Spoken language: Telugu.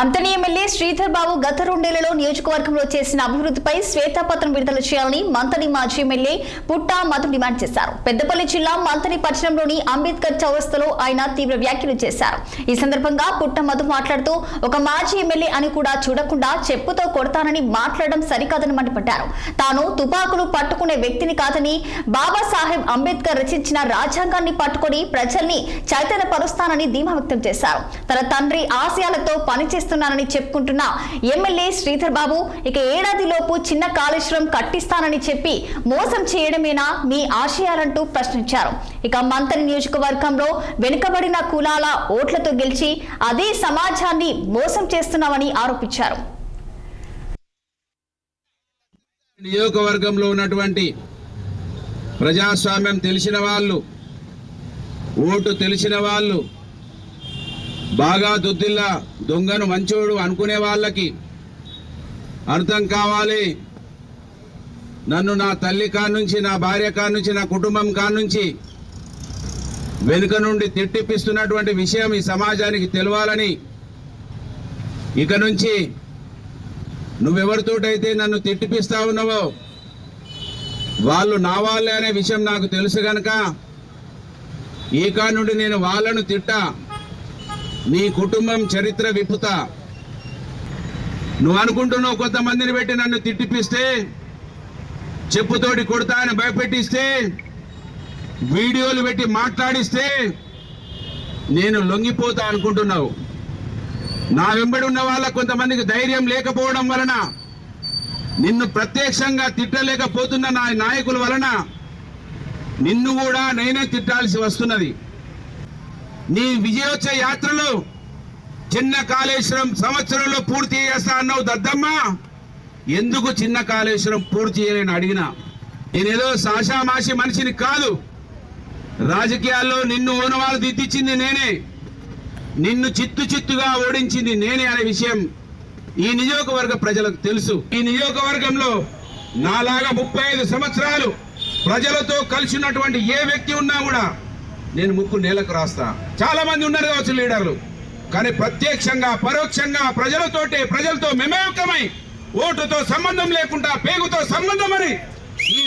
అంతని ఎమ్మెల్యే శ్రీధర్ బాబు గత 2 ఏళ్లలో నియోజకవర్గంలో చేసిన అభివృద్ధిపై శ్వేతపత్రం విడుదల చేయాలని మంతని మాజీ ఎమ్మెల్యే పుట్టా మధు డిమాండ్ చేశారు. పెద్దపల్లి జిల్లా మంతని పట్టణంలోని అంబేద్కర్ చౌరస్తాలో ఆయన తీవ్ర వ్యాఖ్యలు చేశారు. ఈ సందర్భంగా పుట్టా మధు మాట్లాడుతూ ఒక మాజీ ఎమ్మెల్యే అని కూడా చూడకుండా చెప్పుతో కొడతానని మాట్లాడడం సరికాదని మండిపడ్డారు. తాను తుపాకులు పట్టుకునే వ్యక్తిని కాదని బాబాసాహెబ్ అంబేద్కర్ రచించిన రాజ్యాంగాన్ని పట్టుకొని ప్రజల్ని చైతన్యపరుస్తానని ధీమా వ్యక్తం చేశారు. తన తండ్రి ఆశయాలతో పనిచేస్తున్నానని చెప్పుకుంటున్న ఎమ్మెల్యే శ్రీధర్ బాబు ఇక ఏడాదిలోపు చిన్న కాళేశ్వరం కట్టిస్తానని చెప్పి మోసం చేయడమేనా మీ ఆశయాలంటూ ప్రశ్నించారు. ఇక మంతని నియోజకవర్గంలో వెనుకబడిన కులాల ఓట్లతో గెలిచి అదే సమాజాన్ని మోసం చేస్తున్నామని ఆరోపించారు. నియోజకవర్గంలో ఉన్నటువంటి ప్రజాస్వామ్యం తెలిసిన వాళ్ళు, ఓటు తెలిసిన వాళ్ళు, బాగా దుద్దిల్లా దొంగను మంచోడు అనుకునే వాళ్ళకి అర్థం కావాలి. నన్ను నా తల్లి కానుంచి, నా భార్య కానుంచి, నా కుటుంబం కానుంచి వెనుక నుండి తిట్టిపిస్తున్నటువంటి విషయం ఈ సమాజానికి తెలవాలని, ఇక నుంచి నువ్వెవరితోటైతే నన్ను తిట్టిపిస్తా ఉన్నావో వాళ్ళు నా వాళ్ళే అనే విషయం నాకు తెలుసు గనక ఈ కాడి నుండి నేను వాళ్ళను తిట్టా, నీ కుటుంబం చరిత్ర విప్పుతా. నువ్వు అనుకుంటున్నావు కొంతమందిని పెట్టి నన్ను తిట్టిపిస్తే, చెప్పుతోటి కొడతా అని భయపెట్టిస్తే, వీడియోలు పెట్టి మాట్లాడిస్తే నేను లొంగిపోతా అనుకుంటున్నావు. నా వెంబడి ఉన్న వాళ్ళ కొంతమందికి ధైర్యం లేకపోవడం వలన, నిన్ను ప్రత్యక్షంగా తిట్టలేకపోతున్న నా నాయకుల వలన నిన్ను కూడా నేనే తిట్టాల్సి వస్తున్నది. నీ విజయోత్సవ యాత్రలో చిన్న కాళేశ్వరం సంవత్సరంలో పూర్తి చేస్తా అన్నావు దద్దమ్మ. ఎందుకు చిన్న కాళేశ్వరం పూర్తి చేయలేని అడిగినా, నేనేదో సాషామాషి మనిషిని కాదు. రాజకీయాల్లో నిన్ను ఓనవాళ్ళు దిద్దించింది నేనే, నిన్ను చిత్తుగా ఓడించింది నేనే అనే విషయం ఈ నియోజకవర్గ ప్రజలకు తెలుసు. ఈ నియోజకవర్గంలో నాలాగా 35 సంవత్సరాలు ప్రజలతో కలిసి ఉన్నటువంటి ఏ వ్యక్తి ఉన్నా కూడా నేను ముక్కు నేలకు రాస్తా. చాలా మంది ఉన్నారు కావచ్చు లీడర్లు, కానీ ప్రత్యక్షంగా పరోక్షంగా ప్రజలతో మమేకమై ఓటుతో సంబంధం లేకుండా పేగుతో సంబంధం అని